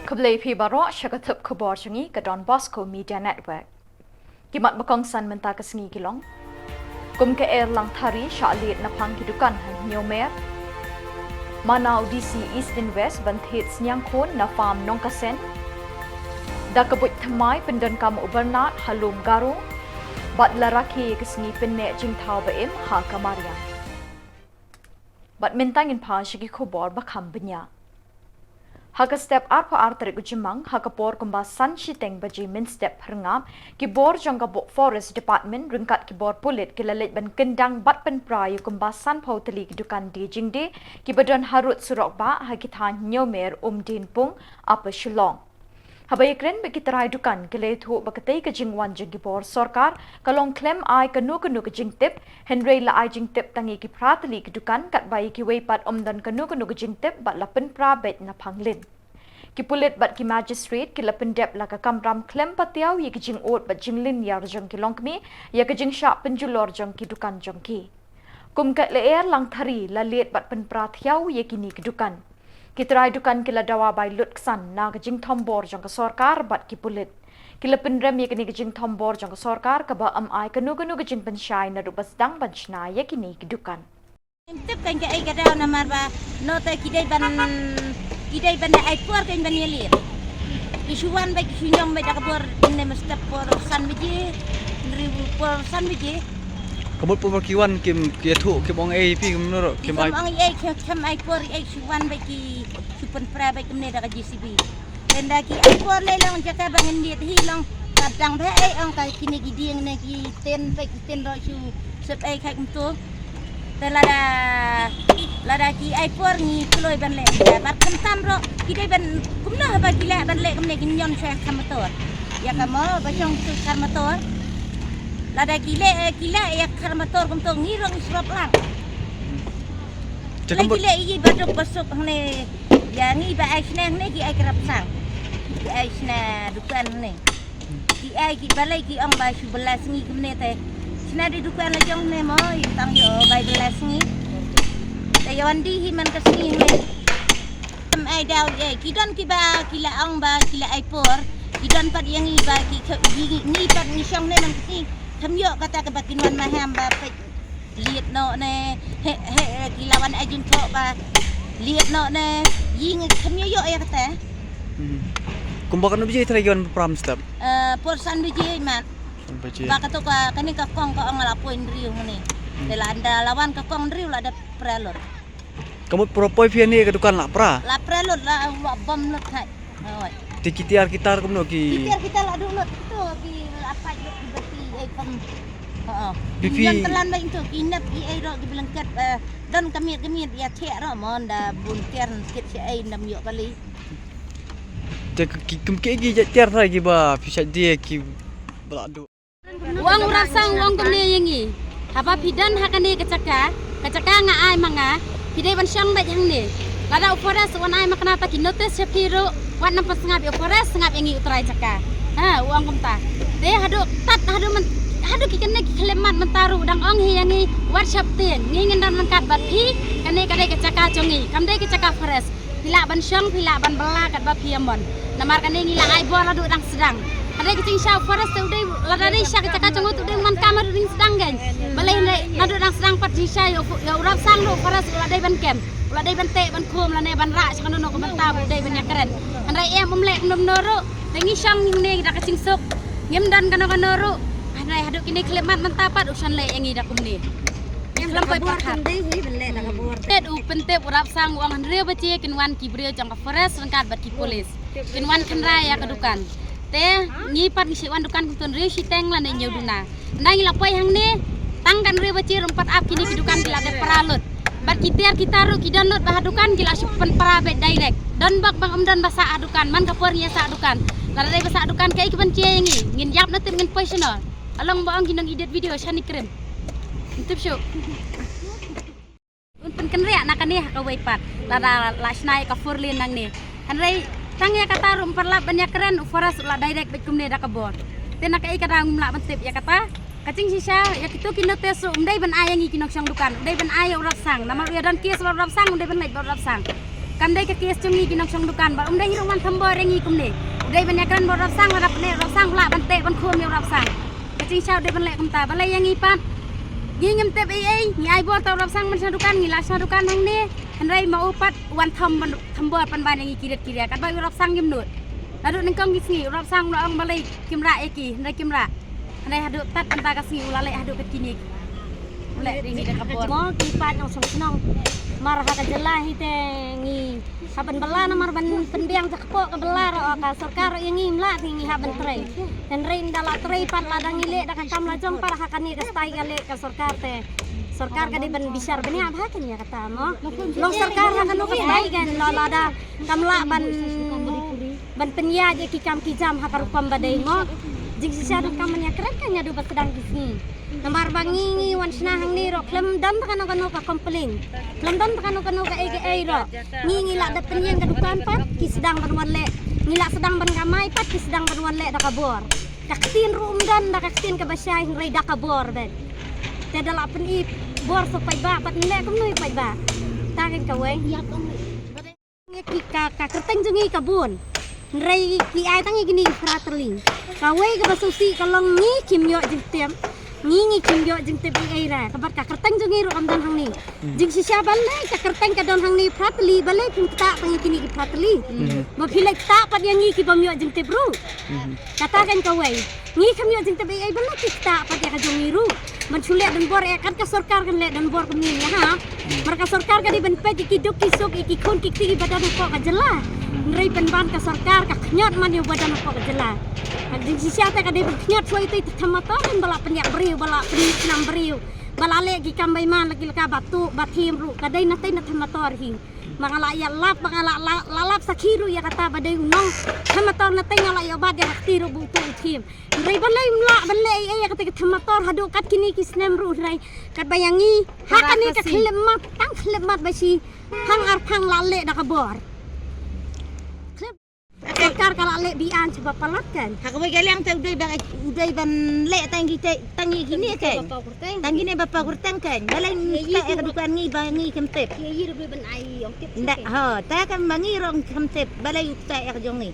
Keblai pi baro syakatup kubor jungi ke Don Bosco Media Network. Kimat bakong san menta kesengi gilong. Kum ke lang thari syalit napang kidukan han nyomer. Mana audisi East and West banthit senyang kon na farm nongkasen. Da kebut thamai pendan kam ubernat halum garu. Bat laraki kesengi penek jing tau baim ha kamarian. Bat mentangin pa syaki kubor bakam benya. Haka step arpa artarik ujimang haka por kumba san shiteng baji min step herngam ki bor jangka bok forest department ringkat ki bor pulit ki lalit ban kendang bat pen prayu kumba san pauteli ki dukan di jingde ki badan harut surok ba haki than nyomer din pung apa shillong. Habai kren bagi terai dukan ke letu bakatai ke jingwan jengki bor sorkar kalong klem ai kanu ke jing tip Henry la ai jing tip tangi ki prateli ke dukan kat bayi ki weipat dan kanu ke jing tip bat lapen pra bet na panglin. Ki pulit bat ki magistrate ki lapen dep la ka kamram klem patiau ye ki jing ot bat jinglin yar jong ki longkmi ya ke jing syak penjulor jong ki dukan jong ki. Kum kat leer lang thari la liet bat pen prathiau ye ki ni ke dukan. Kita dukan kila dawa by lutksan na kajing tombor jong ka sorkar bat ki pulit. Kila penrem ye kini kajing tombor jong ka sorkar ka ba ai kanu kajing pensyai na rubas dang banchna ye kini kedukan. Tip kan ke ai kada na marba no ta kidai ban ai por kan ban yelir. Isuan ba kinyong ba dakabor ne mestap por san biji ribu por san biji. Kabut po kiwan kim kietu kim ong ai pi kim noro kim ai kem ai por ai suwan ba ki supan pra ba kim ne da GCB tenda ki ai por le lang jaka bangen diet hilang kadang ba ai ang ka kini gidieng ne ki ten ba ki ten ro su sep ai khai kum tu tela da ki ai por ni kloi ban le ba kum tam ro ki dai ban kum na ba ki le ban le kum ne ki nyon sa kamator ya kamo ba chong su kamator lada kila ya karmator kum tong ngirong isrop lang. Kila iyi baduk basuk ne ya ngi ba ai sneng ne ki ai kerap sang. Ki ai sna dukan ne. Ki ai ki balai ki ong ba 11 ngi kum ne te. Sna di dukan la jong ne mo tang yo ba 11 ngi. Te yawan di hi man kasni ne. Ai daw ye ki don ki ba kila ong ba kila ai por. Ki don pat yang ngi ba ki ngi pat ni syong ne nang ki tham yo kata ke bakin wan maham ba liet no ne he kilawan ajun tho ba liet no ne ying tham yo ya kata kumbakan biji tragion pram step porsan biji man ba kato ka kani ka kong ka ang lapoin riu ni dela anda lawan ka kong riu la ada prelot kamu propoi fiani ke dukan la prelot la bom lot hai oi tikitiar kitar kumno ki kita la dulu tu ki apa yo Bibi yang telan baik itu kinap ai ro gibelengkat dan kami ya thek ro mon da bunker kit si ai nam yo kali te kim ke gi ter thai gi ba pisa dia ki balado uang urasang uang kemne yangi apa pidan hakane kecaka nga ai manga pidai ban syang ba yang ni lada upora suan ai makna ta ki notice sepiro wan nampas ngap upora ngap yangi utrai caka uang kumta de hadu kikene kelemat mentaru dang ong hiyangi WhatsApp tin ngingin dan lengkat bat hi kane kadai kecaka congi kamdai kecaka fresh pila ban syang pila ban bela kat ba piamon namar kane ngila ai bor ladu dang sedang kadai kecing syau fresh tu dei ladari syak kecaka congu tu dei man kamar ding sedang gan balai ladu dang sedang pat hi syai ya urap sang lu fresh ladai ban kem ladai ban te ban khum lane ban ra sakano no komentar dei ban yakren andai em umlek nom noro tengi syang ngi dak kecing sok ngem dan kano Nay haduk kini klemat mentapat usan le yang ida kumni. Yang lampai pakat. Ted pentep urap sang uang hendrio baci kinwan kibrio jang forest rengkat bat ki polis. Kinwan kenra ya kedukan. Te ngipat ngisi wan dukan kutun rio siteng lan nyoduna. Nang lapai hang ni tangkan rio baci rempat ap kini kedukan gila de paralut. Bat kitiar kitaru ki download bahadukan gila supen parabet direct. Dan bak bang dan basa adukan man kapornya sa adukan. Lara dai basa adukan kai ki banci yangi ngin yap natin ngin personal. Along baang ginang edit video shani krem. Intip show. Unpun kenria nakani ka weipat. Lada lasnai ka furlin nang ni. Hanrei tangya kata rum perlap banyak keren ufaras la direct bekum ne da kabor. Tena kai kada ngumla bantip ya kata. Kacing sisa ya kitu kinotesu umdai ban ayangi kinok sang dukan. Umdai ban aya urap sang. Nama dia dan kies urap sang umdai ban lek urap sang. kan dai ke kes cungi kinam sang dukan ba dai hiru man thambor rengi kumne dai banyak kan borap sang rap ne rap sang la ban te ban khum yo rap sang kacing chau dai ban le kum ta balai yang ipat gi ngam te ai ngi ai bor ta rap sang man sang dukan ngi la sang dukan hang ne han rai mau pat wan thambor pan ban yang kiret kiret kan ba rap sang gim nut adu nang kong gi rap sang lo ang balai kimra eki nai kimra nai hadu tat anta ka si ulale hadu ke kini ulale ringi ka bor mo kipat yang senang marah ka jelah ite ngi haban bala na mar ban penbiang jakpo ka bala ro ka sarkar yang imla ngi haban trei dan rein dala trei pat ladang ile da kam la jong para hakani ka stai gale ka sarkar te sarkar ka di ban bisar bani abha kan ya kata mo long sarkar hakano ka stai gan lo lada kamla ban penya je ki kam ki jam hakar pam badai mo jing sisa du kam nya keren kan ya du sedang kisni namar bangi wan sna hang ni ro klem dan kano ka komplain klem dan kano ka ai ro ngi la da penyen ka dukan pat ki sedang ban wan le ngi la sedang ban kamai pat ki sedang ban wan le da kabor kaktin rum dan da kaktin ka basyai rei da kabor ben te da la pen i bor so pai ba pat le kum noi pai ba ta kan ka we ngi ki ka kerteng jungi kabun rei ki ai tangi gini fraterling ka we ka basusi kalong ngi kim yo jing tem ngi kim yo jing te ai ra kabar ka kerteng jungi ro amdan hang ni jing sisya balai ka kerteng ka don hang ni pratli balai pun ta tangi kini ki pratli ma philek ta pat yang ngi ki bam yo jing te bro katakan ka we ngi kim yo jing te ai balai ki ta pat ya ka jungi ru man chule dan bor e kan ka sarkar kan le dan bor ko ni ha marka sarkar ka di ben pe ki duk ki sok ki khon ki ti badan ko ka jela nrei pen ban ka sarkar ka khnyot man yo badan ko ka jela Di sisi ate ka debut nyat so itu tamaton bala penyak beriu bala penam beriu bala lagi kambai man lagi ka batu batim ru kadai natai na tamator hi mangala ya lap mangala lalap sakiru ya kata badai unong tamator natai ngala ya bad ya tiru butu tim rei balai mla balai ya kata tamator hadu kat kini kisnem ru rei kat bayangi hakani ka khlemat tang khlemat basi hang ar phang lale da kabor sarkar kala le bian coba palatkan Hakabai galang ta uday ban le tangi gini kan. Tangi ne bapa kurtang kan. Balai ta e dukan ngi bangi kemtep. ye re ban ai ong tip Ndak ha ta kan bangi rong kemtep balai ta e jong ni.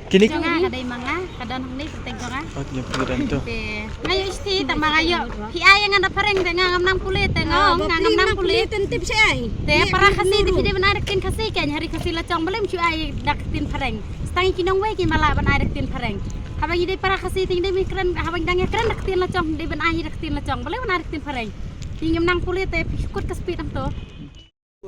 Kini jonga kadai manga kadan hang ni perteng jonga oh nya pikiran tu pe ngayo isti ta mangayo hi ay nga na pareng te ngam nang kulit te ngam nang kulit tip si ai. te para kasi te hide ban adak tin kasi kan hari kasi la chong balem chu ay dak tin pareng stangi kinong we ki mala ban adak tin pareng habang ide para kasi ting de mikran habang dang kran dak tin la chong de ban ay dak tin la chong balem ban adak tin pareng tingam nang kulit te kut kaspit am to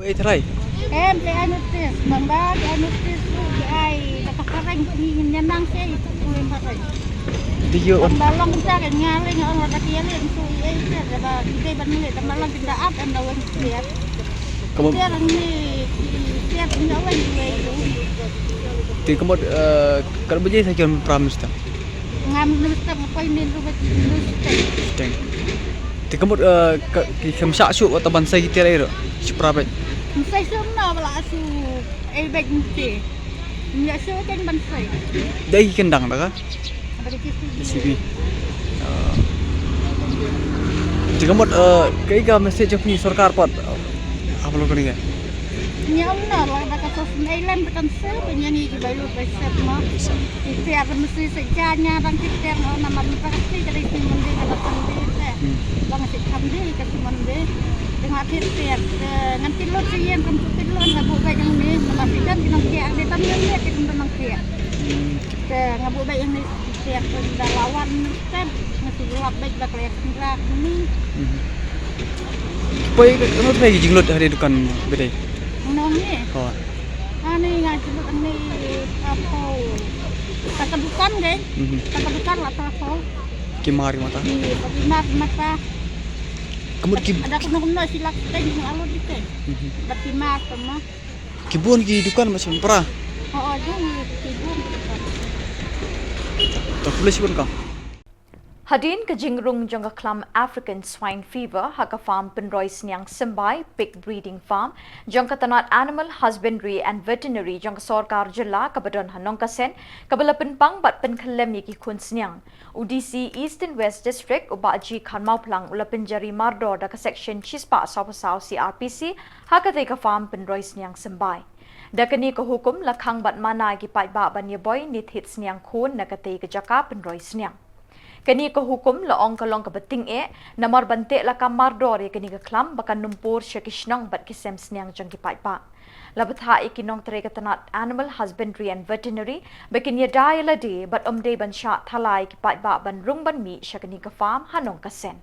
eh terai Em te anutis mamba anutis si ai nakakareng ni nyanang si kulen patay. dia on Balong sa kan ngaling ang rakiyali ang su ai sa ba ide ban ni tamalang tindaat ang lawan siya. kamu Siya lang ni siya lawan ti kamu kalau berjaya saya kira promise tu ngam nusta pa ni rubat nusta. Teng. Ti kamu kem sak su atau bansa kita lai ro seprapat Sai sum na wala su ai bag ni. Nya su kan ban sai. dai kendang dah kan Bagi kisi. CB ti kamu kai ka message ni sarkar pat apa lo kini Nya na la baka sos ai lan kan se penyanyi di bayu besep ma. Itu akan mesti sejanya dan kita nama pasti dari si mandi kada sandi se. Bang si kamdi ke si mandi. Dengan tiap nganti lo si yang kan tilon ngabu ba yang ni nama pidan kinang kia di tangan ni kita tenang kia. Ngabu ba yang ni tiap lawan kan ngasih lap baik bak lihat gerak ni. Poi kamu lagi jinglot hari dukan bedai Nong ni. oh Ani ngaji ni apa? Takadukan deh. Takadukan lah apa? kimari mata Di pabimar mata. kamu Ada kuno silak teh yang alur dikit. Pabimar sama. kibun ki dukan macam pra Oh, jung ibu. tak boleh sibun kau Hadin ke jingrung jangka klam African swine fever haka farm penrois niang sembai pig breeding farm jangka tanat animal husbandry and veterinary jangka sarkar jilla kabadon hanong kasen kabala penpang bat penkelem yaki kunsniang UDC East and West District ubaji khanmau plang ula penjari mardo da ka section chispa sapasaw CRPC haka te ka farm penrois niang sembai Dakani ko hukum lakhang bat mana ki pai ba ban ye boy ni thit sniang khun na kate ke jaka penroi sniang. Kani ko hukum la ong kalong ka bating namar bante la kamar dor ye kani ka klam bakan numpur shakishnang bat kisem sniang jang ki pai ba. Labatha ikinong tere katanat Animal Husbandry and Veterinary bakin ye dai la de bat omde ban sha thalai ki pai ba ban rung ban mi shakani ka farm hanong ka sen.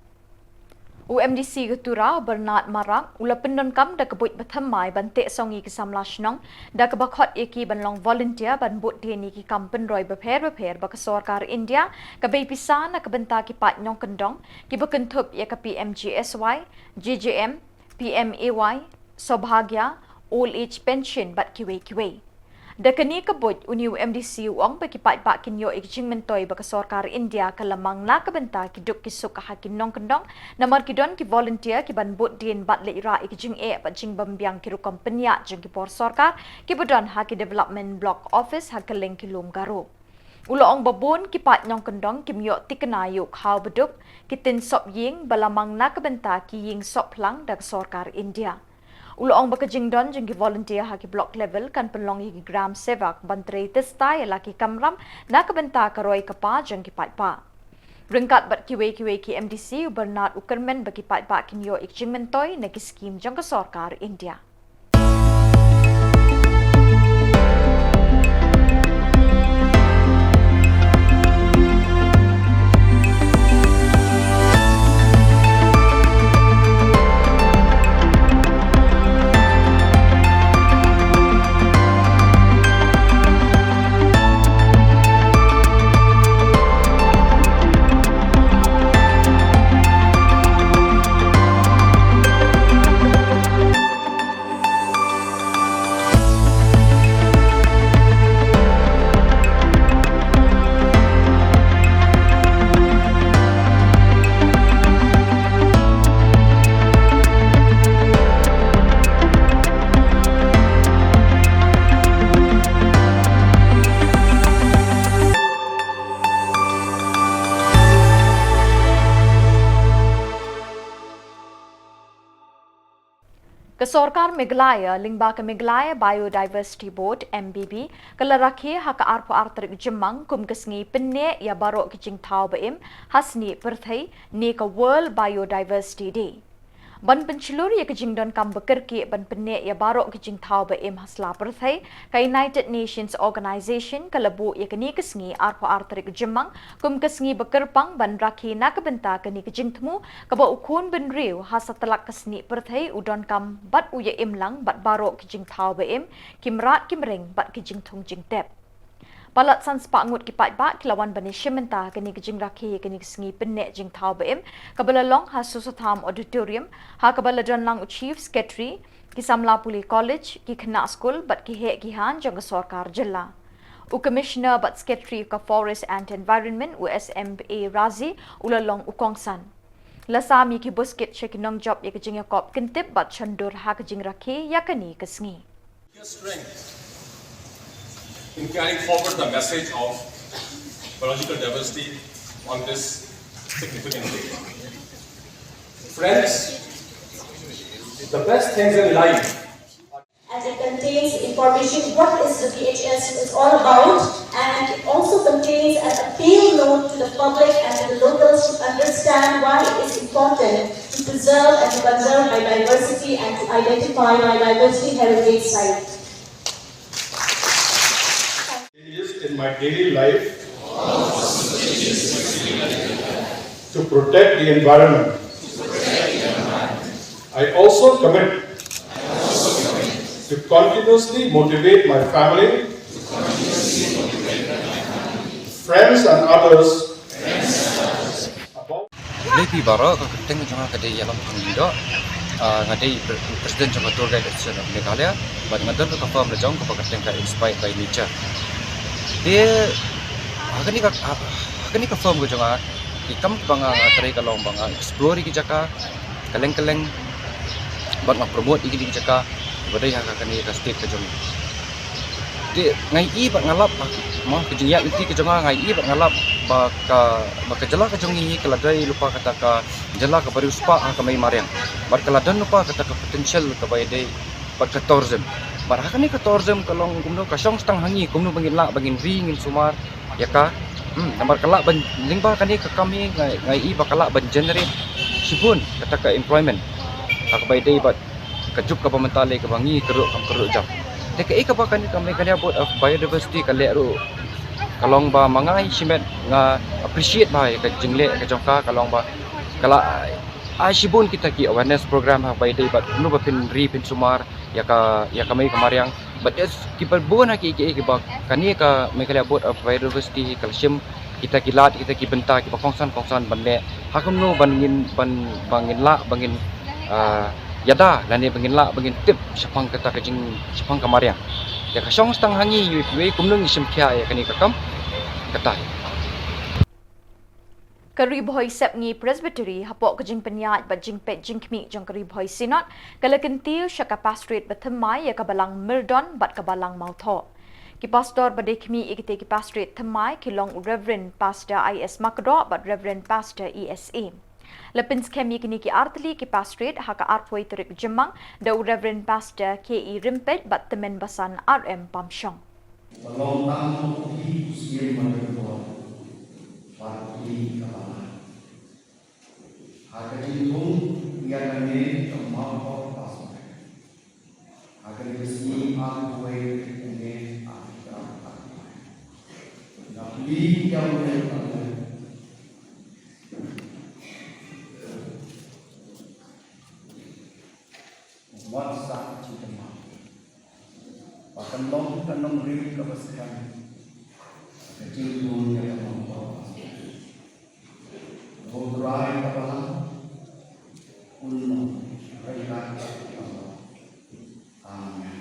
UMDC Ketura Bernard Marang ulapen non kam da kebuit bathamai bante songi ki samlashnong da kebakhot eki banlong volunteer ban but dia ni ki kampen roi beper baka sarkar India ka bepisan na kabenta ki pat nyong kendong ki bekentup ya ka PMGSY JJM PMAY Sobhagya Old Age Pension bat kiwe da kani kabut uni UMDC uang bagi pat kinyo ikjing mentoy baka sarkar India kalamang na kabenta ki duk ki suka hakin nong kendong namar ki don ki volunteer ki ban but din bat le ira ikjing bat jing bambiang ki rukom penya jing ki por sarkar ki budon ha ki development block office ha keleng ki lum garo uloong babon ki pat nyong kendong ki myo tikanayu khau beduk ki tin sop ying balamang na kabenta ki ying sop lang da sarkar India. Uloong baka jingdon jing ki volunteer ha ki block level kan penlong ki gram sevak bantre testa ya laki kamram na kabenta karoi kapa jing ki pa. Ringkat bat kiwe ki MDC Bernard Ukerman bagi pa kinyo ikjing mentoy na ki scheme jang ka sarkar India. Kesorkar Meghalaya lingba ke Meghalaya Biodiversity Board MBB kelaraki hak arpo arterik jemang kum kesngi penne ya barok kicing tau baim hasni perthai ni ke World Biodiversity Day. Ban pencilur ya kejingdon kam bekerki ban penne ya barok kicing tau baim hasla perthai ke United Nations Organization kelebu ya keni kesngi arpo arterik jemang kum kesngi bekerpang ban raki na kebenta keni kejing temu keba ukun ben riu hasa telak kesni perthai udon kam bat uya imlang bat barok kejing tau baim kimrat kimring bat kejing thong jing tep. Palat sans pangut ki pat ba kilawan bani shimenta keni kejing raki keni kesngi penne jing tau baim kabala long ha susatham auditorium ha kabala don lang chief secretary ki samla puli college ki khna school bat ki he ki han jang sarkar jilla. Commissioner but Secretary of Forest and Environment USMA Razi ulalong ukongsan. Lasami ki busket chekinong job ya kejing yakop kintip bat chandur ha kejing raki yakani kesngi. In carrying forward the message of biological diversity on this significant day. Friends, the best things in life. And it contains information what is the BHS is all about, and it also contains an appeal note to the public and to the locals to understand why it is important to preserve and to conserve biodiversity and to identify biodiversity heritage sites. In my daily life to protect the environment. I also commit to continuously motivate my family, friends and others about Lepi bara ka keteng janga kadai yalam panggido ngadai presiden janga tour guide of Meghalaya but ngadar ka farm lejong ka keteng ka inspired by nature dia agani ka farm go janga ikam banga trai ka long banga explore ki jaka kaleng bat ma promote iki ki jaka badai ha ka ni ka state ka jong dia ngai i bat ngalap ma ke jingya inti ke janga ngai i bat ngalap ba ka jala ka jong ni kala dai lupa kata ka jala ka bari uspa ka mai marian bat kala dan lupa kata ka potential ka bai dai bat ka tourism Barang ni ke tourism kalong kumno kasong stang hangi kumno bangin la bangin ri ngin sumar ya ka nambar kala ban lingba kan ni ke kami ngai i bakala ban generate sibun kata ka employment ak bai dei bat kajuk ka pamentale ke bangi keruk kam keruk jam dek i ka bakan kami kan about of biodiversity ka le ru kalong ba mangai simet nga appreciate ba ka jingle ka jongka kalong ba kala sibun kita ki awareness program ha bai dei bat nu ba pin ri pin sumar ya kami kemariang but it's kita bukan ki bak kani ka mekala bot of biodiversity calcium kita kilat kita ki benta ki kongsan banle hakum no bangin la bangin yada lani bangin la bangin tip sapang kata kajing sapang kemariang ya kasong stang hangi we kumnung isim kya ya kani kakam kata Kari boy sep ngi presbytery hapok kajing penyat bat jing pet jing kmi jang kari boy sinot kalakentil syaka pastorate bathmai ya kabalang mirdon bat kabalang mautho ki pastor bade kmi ikite ki pastorate thamai kilong reverend pastor is makdo bat reverend pastor esa lepin skemi kini ki artli ki pastorate haka arpoi terik jemang da reverend pastor ke rimpet bat temen basan rm pamshong Melongkang di usia menurut Parti Kabalan. Agar dihitung yang ini kemampuan pasal. Agar disini aku ini ada. Nabi yang berkata, wasa cuma. Bahkan long tanam rim kebesaran. Kecil pun yang membawa. Berai kapalan uno rairat amin.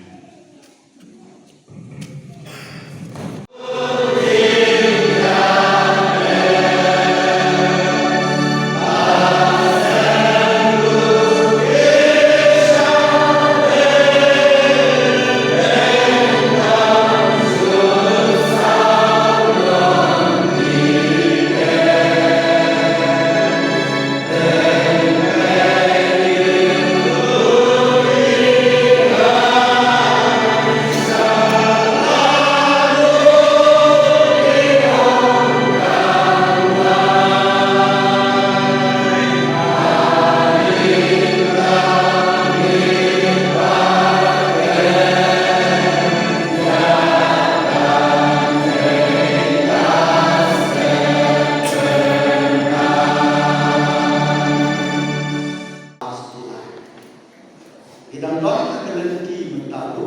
Idang doang akan lagi mentalu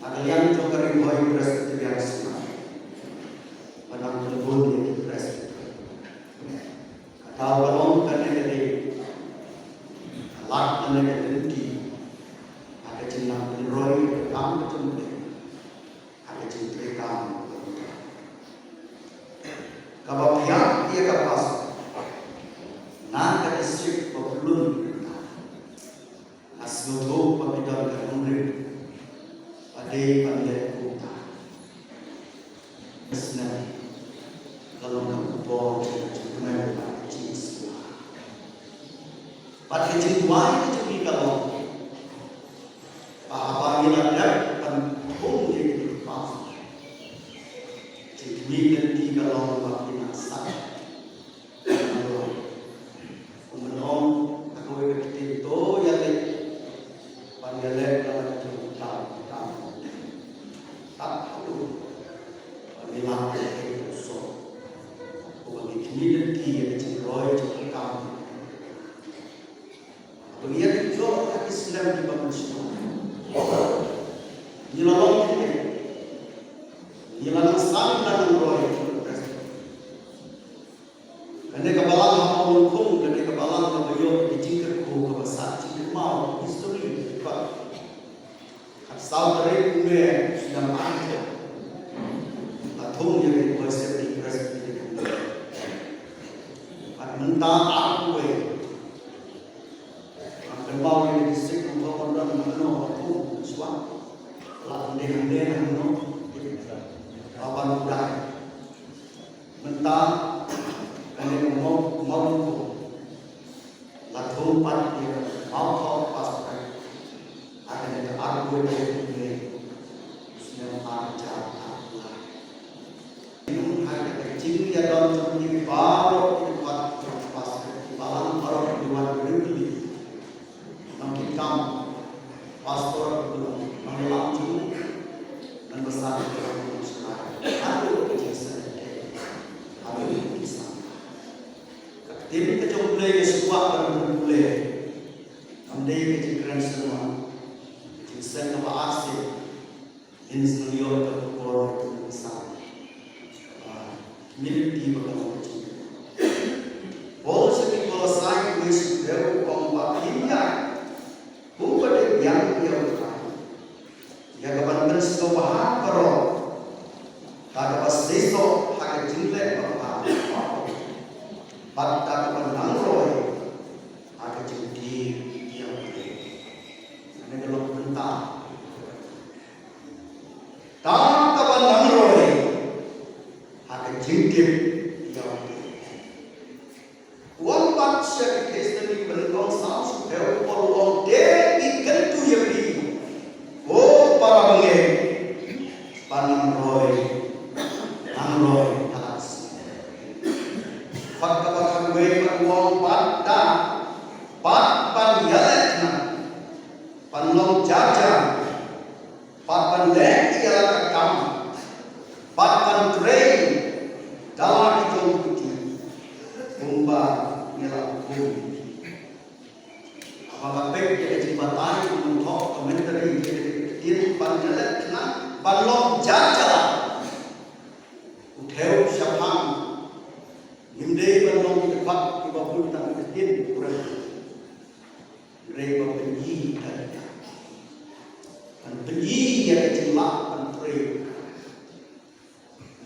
akan yang jokarin boy presbyterian semua padang terbun yang presbyterian atau kalau kan dari lak ane lagi ada jenang roy kam ketemu ada cinta kam kalau pihak dia kapas nak ke distrik Pebulun Aslubu pemidal kerumri Adai pandai kuta Senang Kalau kamu bawa Cuma pakai jenis tua Pakai jenis tua itu juga kalau Apa yang ada Kampung dia itu pas Jadi nanti kalau pakai nasak Kemudian aku berkata itu ya Panggilnya kalau tahu tak tahu bilang itu so bagi kini dia ceroi cerita kamu bagi itu Islam di bawah semua nyelong ini nyelong sang dan roy karena kebalan apa hukum karena kebalan kebayok dijingkerku kebesar jingker mau histori Saudara gue sudah panjang, atung jadi presiden presiden. Mentah aku akan bawa di distrik untuk orang mengenal atung suatu, lalu dia mengenal apa budaya. Mentah kena mau lalu pat dia mau pasukan akan ada aku dalam ini baru dibuat pas balang baru dibuat berdiri. Mungkin kamu pastor itu mengelang dan besar dalam sekarang. Aduh kejadian aduh bisa. Ketika kejadian sebuah berbulan, andai kejadian semua, kejadian apa asli, ini seliot terpukul itu besar. Milik di bawah kecil. Polisi polisi wis deru kompak hingga bukan yang dia berkata. Ya kapan bersetubuh karo, tak pas seso hak jilid berkata. Pada kapan nangroy, hak jilid dia berkata. Ini kalau bentar. Tak kapan nangroy. Jingkip yang one part share history berikut sounds very for day ikan tu yang di para bangke panam roy atas fakta gue uang pada pan yaletna panlong jaja pan lek ialah kam pan train dalam itu bomba nyala bumi. Apakah baik jadi jembatan untuk komentari di panjalan kena balong jaja. Utheu syafang himdei balong dekat di bawah tanah kecil kurang. Mereka benci dan benci yang jelak dan terang.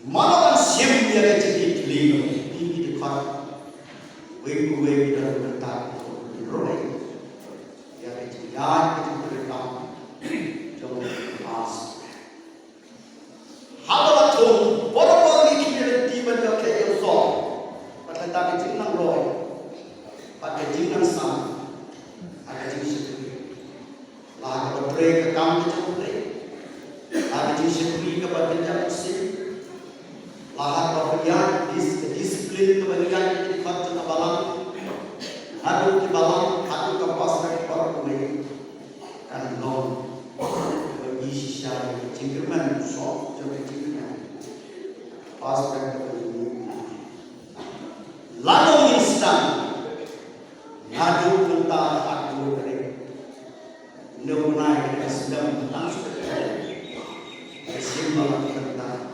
Mana siapa yang jadi keliru ini dekat, wei dan bertak, roy, yang jadi bertak, jauh pas. Hal itu, orang ini di mana kayak so, pada tak jinang roy, pada jinang sam, ada jinang sekali, lah kalau mereka kamu cukup, ada jinang sekali kepada jangan sih. Lahat bahagian disiplin kebagian di tempat balang, hadu di balang, hadu kapas dari para pemain, kan non bagi sisa cingkirman, sok jadi cingkirman, pas dari pemain, lalu instan, hadu mentah hadu dari, nunai kita sedang langsung simbol tentang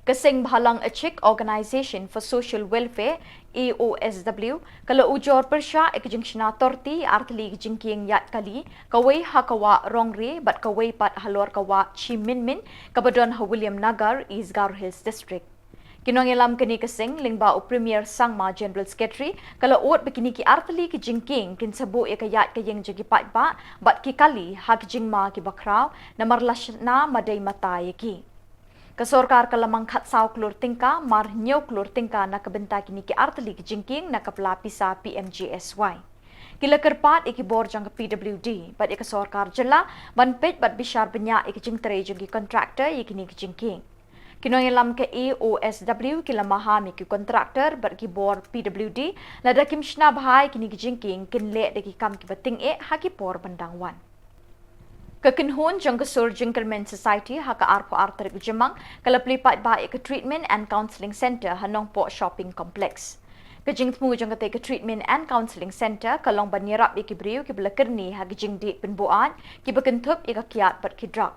Kesing Bhalang Achik Organisation for Social Welfare AOSW kalau ujor persya ekjingshna torti artli jingking yat kali kawai hakawa rongre bat kawai pat halor kawa Chiminmin kabadon ha William Nagar Isgar Hills District. Kinong ilam kini kesing lingba u Premier Sangma General Secretary kalau ot begini ki artli ki jingking kin sabu ekayat kayeng jagi pat ba bat ki kali hak jingma ki bakraw namar lashna madai mata yaki. Kesorkar kalamang khatsau klur tingka mar nyau klur tingka na kabenta kini ki artli ki jingking na kapelapisa PMGSY. Kila kerpat iki bor jang PWD bat ik sorkar jela ban pet bat bishar benya ik jingtere jang kontraktor ikini ki jingking. Kinong ilam ke AOSW kila mahami ki kontraktor bat ki bor PWD lada kim shna bhai kini ki jingking kin le de ki kam ki bating haki por bandangwan. Kekenhun jang kesur Gentleman Society haka arpo arter jemang kala plipat ba ke Treatment and Counselling Center hanong po shopping complex. Kejing temu jang kate ke Treatment and Counselling Center kalong banirap iki briu ki belakerni hagi jing dit penbuan ki bekentup ika kiat bat ki drug.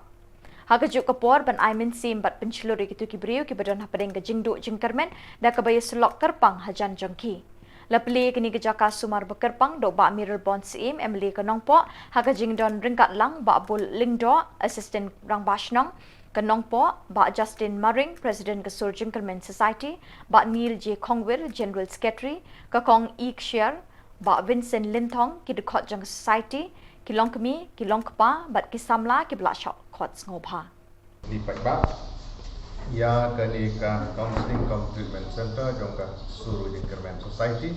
Haka juk kapor ban aimin sim bat penciluri ki tu ki briu ki badan hapadeng ke jing duk jing kermen da kabaya selok kerpang hajan jangki. Lapli kini kejaka sumar bekerpang do ba mirror bond sim Emily kanongpo haka jingdon ringkat lang ba bul lingdo assistant rang bashnong kanongpo ba Justin Maring president kesur Gentleman Society ba Neil J Kongwir general secretary kakong Ikshire ba Vincent Linthong ki dekot jang society kilong kemi kilong kpa bat kisamla ki blashok khot ngobha lipat ba ya kani ka counseling treatment center jongka suruh Gentleman Society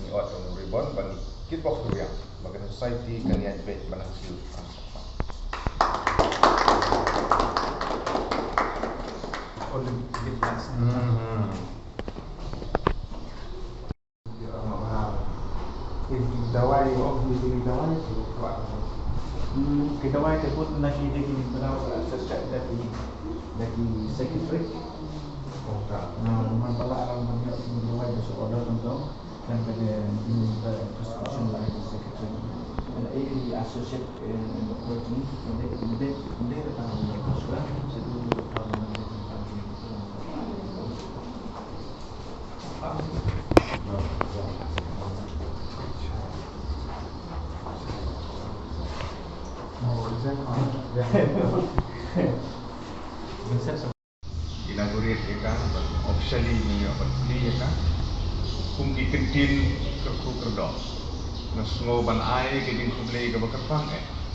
ni otong ribon bang kitbox tu yang bagan society kani advent banang siu dawai tu kuat. Kita dawai tu pun lagi berawal sesat dari secretary. Masalah orang banyak dawai tu order untuk dan pada ini prescription lain secretary. Dan ini associate working dia datang dari Australia sebelum tahun inaugurate ya kan, officially ni apa beli ya kan, kumki kentin kerku kerdok, nasngo ban ai keding kumlei ke bakapang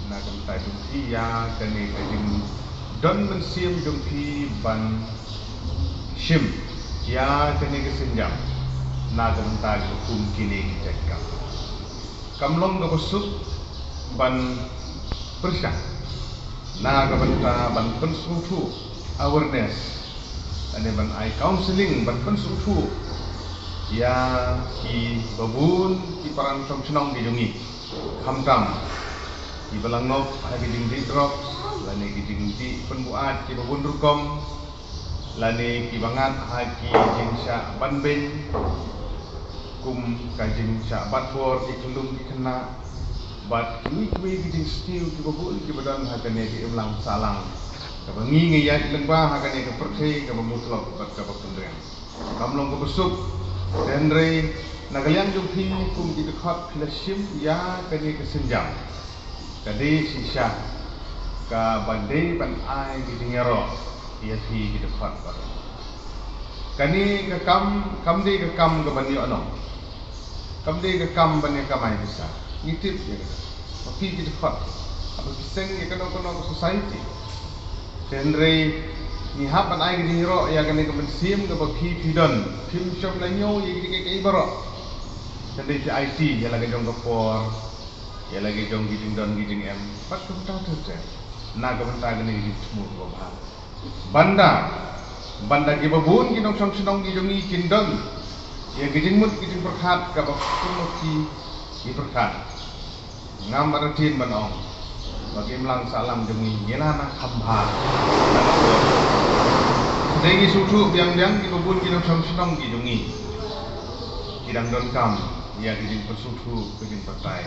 na kamtai jumpi ya kani keding don mensiam jumpi ban shim ya kani kesenjam na kamtai kumki ni cekam kamlong ke besuk ban persyak na kamtai ban pensutu awareness ane ban ai counseling ban pensutu ya ki babun ki parang senong di jungi kamtam ki balangop lagi dingdi drop lani ki dingdi penbuat ki babun rukom lani ki bangat haki jinsya banben kum kajin sya batbor ki kelum ki kena bat ki ki jing stil ki babun ki badan hakane ki ulang salang kabangi ngiyat lengba hakane ke perse ke bamutlok bat ka bakundren kamlong ko besuk Dendre nagaliang jumpi kum di dekat filashim ya kani kesenjam kadi sisya ka bandai ban ai di dingero ia fi di dekat bar kani ke kam di ke kam ke bani ono kam di ke kam bani kamai bisa ngitip ya tapi di dekat apa biseng ya kono society Dendre ni hap ban ai di hiro ya kani ke bensim ke baki pidon film shop lanyo ya ke ibaro jadi di IT ya lagi jong kapor ya lagi jong giding don giding em pat ku ta tu je na ke benta gani di semua ko bah banda ke babun ki nong song senong gi jongi kindon ya giding mut giding berkat ka bak ki berkat ngam aratin banong bagi melang salam jongi ngelana khambha Dengi susu biang-biang di babun kita senang di dungi, kidang don kam, ya di persusu kejin partai.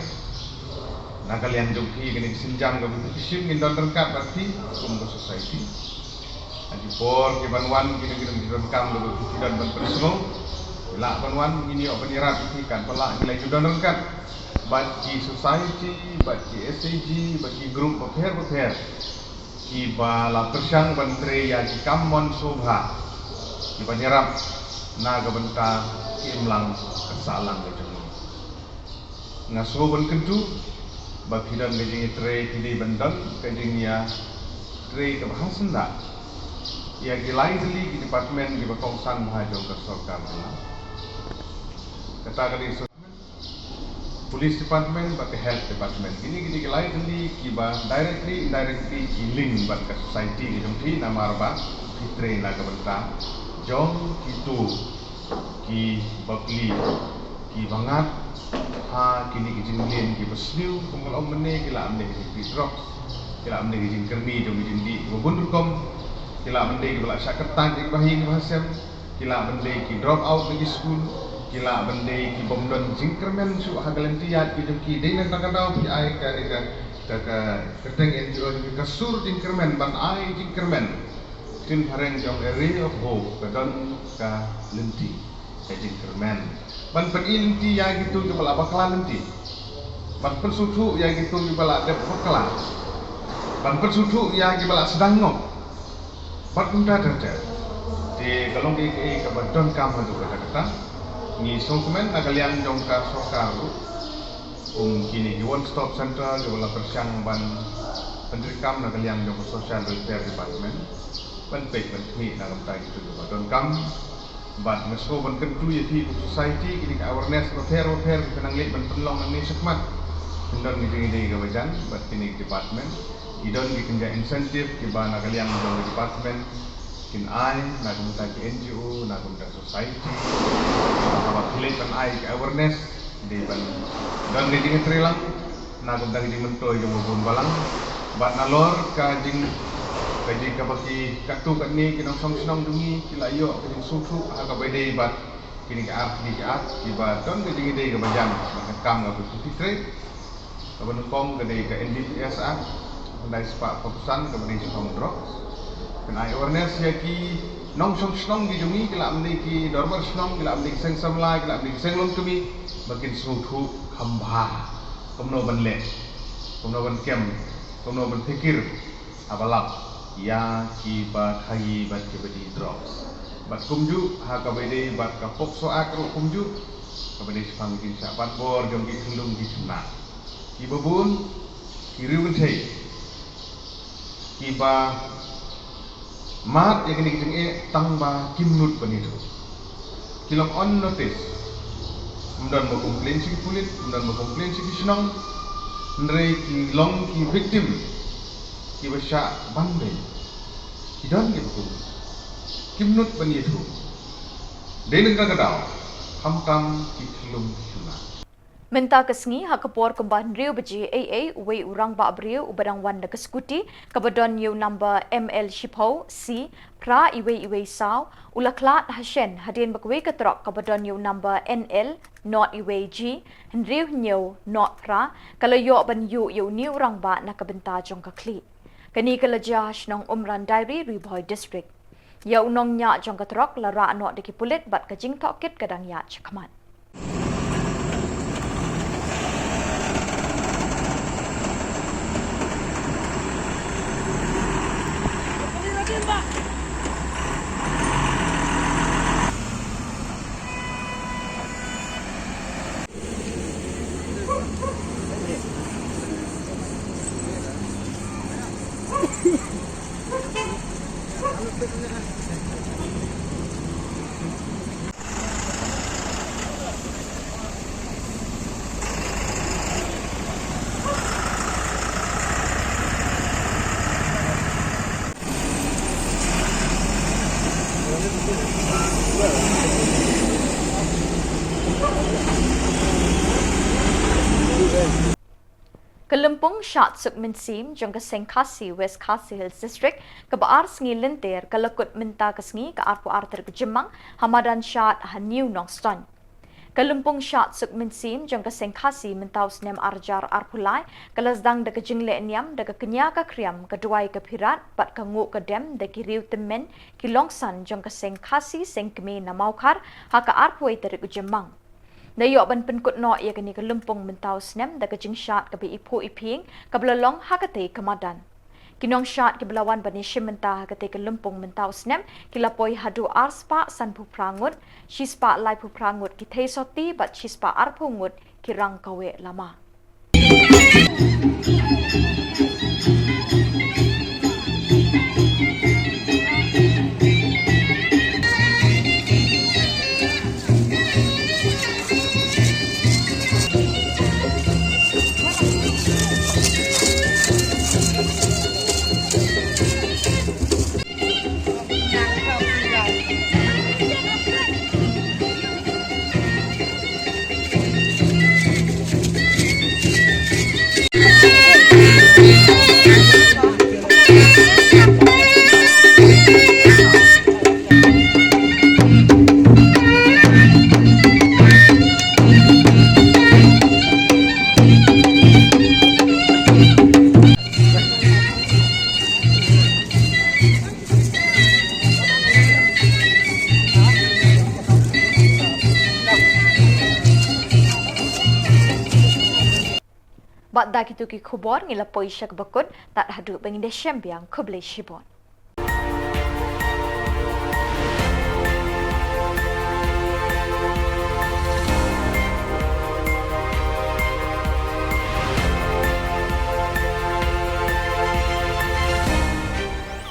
Nakalian jumpi kini senjang ke bisim ngindon rengkat berarti kumdo society. Adi por kibanwan kini don kam ke kidang ban persmo, la banwan ini open irat kan pelak nilai judon rengkat. Bagi society, bagi SAG, bagi grup beper. Kiba la persang bantre ya ki kamon sobha kiba nyerap naga benta ki imlang kesalang ke jeng ngaso ban kentu ba kidan ngejing tre kidi bendan kejing ya tre ke bahasan da ya ki lain dili ki department ki bakongsan mahajong ke sorkar kata kali Police Department but the Health Department. Ini gini lain dili kiba directly indirectly link bat ke society jumpi nama arba fitre na kabenta jom kitu ki bakli ki bangat ha kini kijinlin ki besliu kumulong mene kila amne ki drop kila amne ki kermi jom di bubundukom kila amne ki balak syakatan ki bahin bahasem kila amne ki drop out dari school kila bende ki bomdon jingkermen su hagalentiat ki jumki dengan takandau pi ai ka keteng NGO ki kasur jingkermen ban ai jingkermen tin hareng jong area of hope kadon ka lenti ka jingkermen ban pen inti ya gitu ke bala bakala lenti ban pen sutu ya gitu ke bala dep bakala ban pen sutu ya ki bala sedang ngok bat kunta terja di galong ki ka badon kam hadu kata ni songkumen nagaliang jongkar sokaru kini di one stop center di wala persyang ban penderikam nagaliang jong social welfare department ban pek ban kmi nagam tai itu don kam bat mesko ban kentu ya fi society kini awareness repair kenang lek ban penlong ni sekmat ndon ngide ga bajan bat kini department idon gi kenja insentif ki ban nagaliang jong department kin ai nagam tai NGO nagam tai society apa kulit ban ai awareness di ban dan di trilang na gum dang di mentoi jo bun balang bat nalor ka jing ka baki katu kat ni kinong song dungi kila yo ka jing su ha ka bede bat kini ka di bat ton ka jing ide ka bajang ka kam ga putih tre ka ban kong ka de ka NDPS Pandai sepak fokusan ke benda song drugs. Kena awareness ya ki nong song di jumi kila amni ki dorbar song kila amni seng samla kila amni seng long tumi makin suhu khamba. Komno banle. Komno ban kem. Komno ban fikir abalak ya ki ba khagi bat ke bedi drugs. Bat kumju ha ka bedi bat ka pokso akro kumju ka bedi sepang kin sa bat bor jom ki thlung ki chuna. Ki babun ki riun thei Kiba mat yang ini kita tangba kimnut peniru. Kilong on notice. Kemudian mau komplain si kulit, kemudian mau komplain si senang. Nrei kilong ki victim. Kiba syak bandai. Kidon gitu. Kimnut peniru. Deneng kadau. Kam kitlung suna. Menta kesngi hakapor kemban riu beji AA uwe urang ba abriu ubadang wan da keskuti kabadon yu number ML Shipho C pra iwe saw ulaklat hashen hadin bakwe katrok kabadon yu number NL not iwe G henriu nyu not pra kalau yo ban yu ni urang ba na kabenta jong kakli kani kalaja nong Umran Diary Riboy District ya unong nya jong katrok lara not deki pulit bat kajing tokit kadang ya chakaman. Kelempung Syat Sukmin Sim jong ke Sengkasi West Khasi Hills District ke baar sengi lentir ke lekut minta ke sengi ke arpu arter ke Jemang Hamadan Syat Haniu Nongston. Kelempung Syat Sukmin Sim jong ke Sengkasi mentau senem arjar arpulai ke lasdang de ke jingle enyam de ke kenya ke kriam ke duai ke pirat bat ke nguk ke dem de ki riu temen ki longsan jong ke Sengkasi Sengkemi na maukar ha ke arpu iter ke Jemang. Nayok ban penkut no ia kini ke lempung mentau senem da ke jing syat ke bi ipu iping ke belalong hakate kemadan. Kinong syat ke belawan bani shimenta hakate ke lempung mentau senem kilapoi hadu arspa san pu prangut shispa lai pu prangut ki thei soti bat shispa arpungut kirang kawe lama. Bat da kitu ki khubor ngila poisyak bakut tat hadu bangin de syambiang kuble shibon.